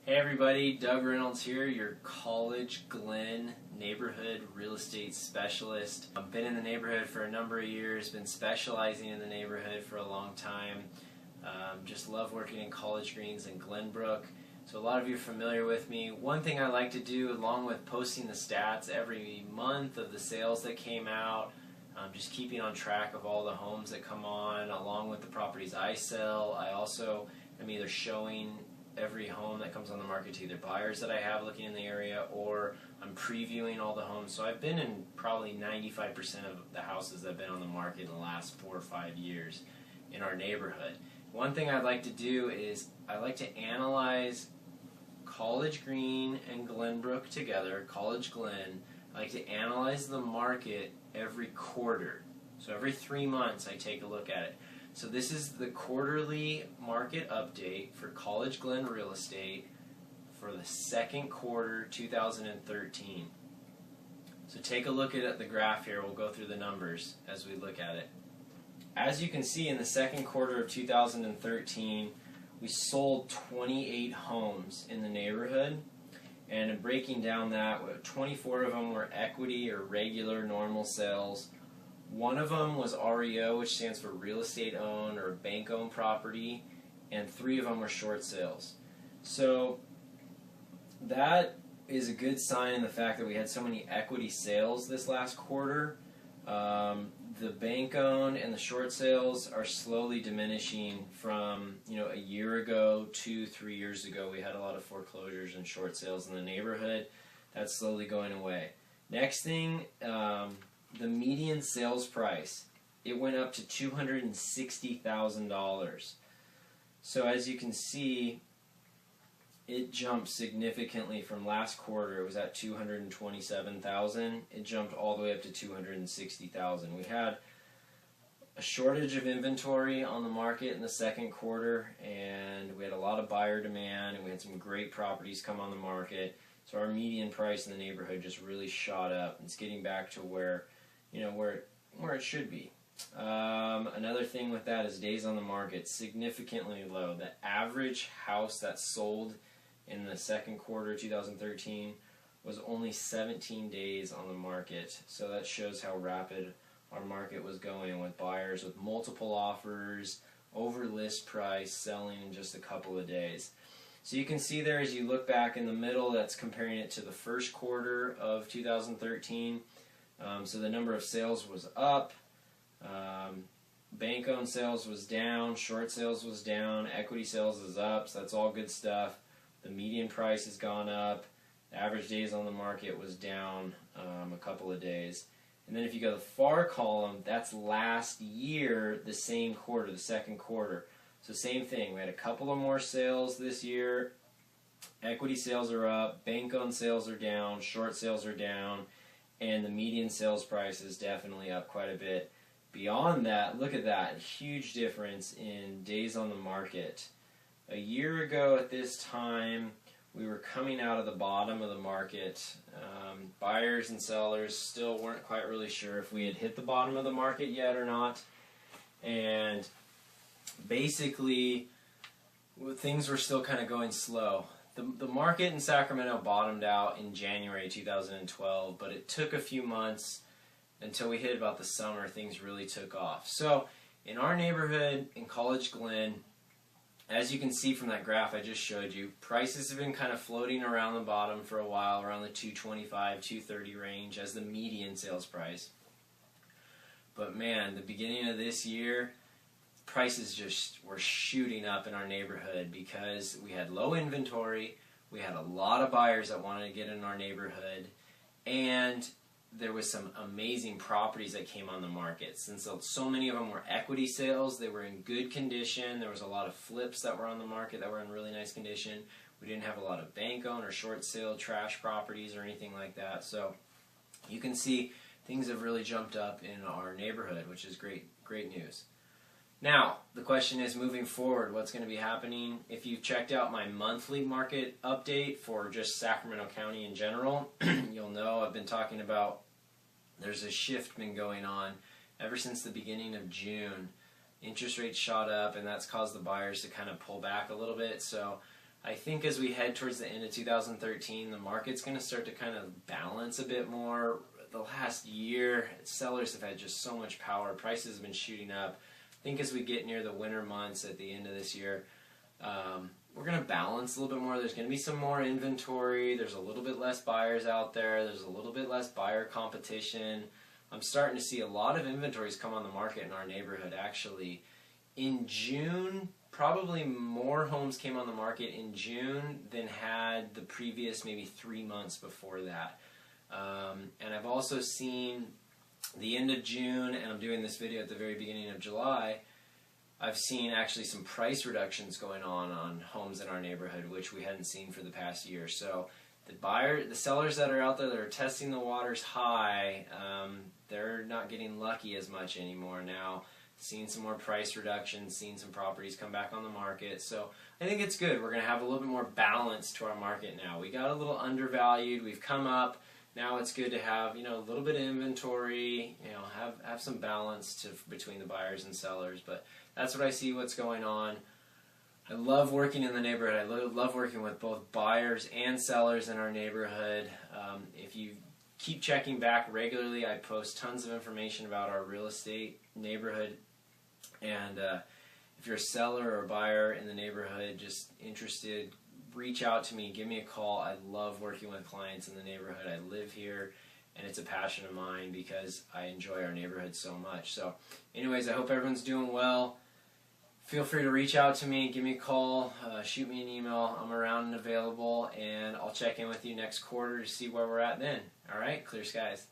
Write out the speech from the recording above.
Hey everybody, Doug Reynolds here, your College-Glen neighborhood real estate specialist. I've been in the neighborhood for a number of years, been specializing in the neighborhood for a long time. Just love working in College Greens and Glenbrook. So a lot of you are familiar with me. One thing I like to do, along with posting the stats every month of the sales that came out, just keeping on track of all the homes that come on, along with the properties I sell. I also am either showing every home that comes on the market to either buyers that I have looking in the area, or I'm previewing all the homes. So I've been in probably 95% of the houses that have been on the market in the last 4 or 5 years in our neighborhood. One thing I'd like to do is I like to analyze College Green and Glenbrook together, College-Glen. I like to analyze the market every quarter. So every 3 months I take a look at it. So this is the quarterly market update for College-Glen real estate for the second quarter 2013. So take a look at the graph here. We'll go through the numbers as we look at it. As you can see, in the second quarter of 2013, we sold 28 homes in the neighborhood. And in breaking down that, 24 of them were equity or regular normal sales. One of them was REO, which stands for real estate owned or bank owned property, and 3 of them were short sales. So that is a good sign in the fact that we had so many equity sales this last quarter. The bank owned and the short sales are slowly diminishing from a year ago, 2-3 years ago. We had a lot of foreclosures and short sales in the neighborhood. That's slowly going away. Next thing, the median sales price, it went up to $260,000. So as you can see, it jumped significantly from last quarter. It was at $227,000. It jumped all the way up to $260,000. We had a shortage of inventory on the market in the second quarter, and we had a lot of buyer demand, and we had some great properties come on the market. So our median price in the neighborhood just really shot up. It's getting back to where it should be. Another thing with that is days on the market, significantly low. The average house that sold in the second quarter 2013 was only 17 days on the market. So that shows how rapid our market was going, with buyers with multiple offers, over list price, selling in just a couple of days. So you can see there, as you look back in the middle, that's comparing it to the first quarter of 2013. So the number of sales was up, bank-owned sales was down, short sales was down, equity sales is up, so that's all good stuff. The median price has gone up, the average days on the market was down a couple of days. And then if you go to the far column, that's last year, the same quarter, the second quarter. So same thing, we had a couple of more sales this year, equity sales are up, bank-owned sales are down, short sales are down, and the median sales price is definitely up quite a bit. Beyond that, look at that, huge difference in days on the market. A year ago at this time, we were coming out of the bottom of the market. Buyers and sellers still weren't quite really sure if we had hit the bottom of the market yet or not. And basically, things were still kind of going slow. The market in Sacramento bottomed out in January 2012, but it took a few months until we hit about the summer. Things really took off. So in our neighborhood in College-Glen, as you can see from that graph I just showed you, prices have been kind of floating around the bottom for a while, around the $225, $230 range as the median sales price. But man, the beginning of this year, prices just were shooting up in our neighborhood because we had low inventory, we had a lot of buyers that wanted to get in our neighborhood, and there was some amazing properties that came on the market. Since so many of them were equity sales, they were in good condition. There was a lot of flips that were on the market that were in really nice condition. We didn't have a lot of bank-owned or short sale trash properties or anything like that. So you can see things have really jumped up in our neighborhood, which is great news. Now, the question is, moving forward, what's going to be happening? If you've checked out my monthly market update for just Sacramento County in general, you'll know I've been talking about there's a shift been going on ever since the beginning of June. Interest rates shot up, and that's caused the buyers to kind of pull back a little bit. So I think as we head towards the end of 2013, the market's going to start to kind of balance a bit more. The last year, sellers have had just so much power. Prices have been shooting up. I think as we get near the winter months at the end of this year, we're going to balance a little bit more. There's going to be some more inventory. There's a little bit less buyers out there. There's a little bit less buyer competition. I'm starting to see a lot of inventories come on the market in our neighborhood. Actually, in June, probably more homes came on the market in June than had the previous maybe 3 months before that. And I've also seen the end of June, and I'm doing this video at the very beginning of July, I've seen actually some price reductions going on homes in our neighborhood, which we hadn't seen for the past year. So the sellers that are out there that are testing the waters high, they're not getting lucky as much anymore now. Seeing some more price reductions, seeing some properties come back on the market. So I think it's good. We're going to have a little bit more balance to our market now. We got a little undervalued. We've come up. Now it's good to have, a little bit of inventory, have some balance between the buyers and sellers. But that's what I see what's going on. I love working in the neighborhood. I love working with both buyers and sellers in our neighborhood. If you keep checking back regularly, I post tons of information about our real estate neighborhood. And if you're a seller or a buyer in the neighborhood, just interested, reach out to me, give me a call. I love working with clients in the neighborhood. I live here, and it's a passion of mine because I enjoy our neighborhood so much. So anyways, I hope everyone's doing well. Feel free to reach out to me, give me a call, shoot me an email. I'm around and available, and I'll check in with you next quarter to see where we're at then. All right, clear skies.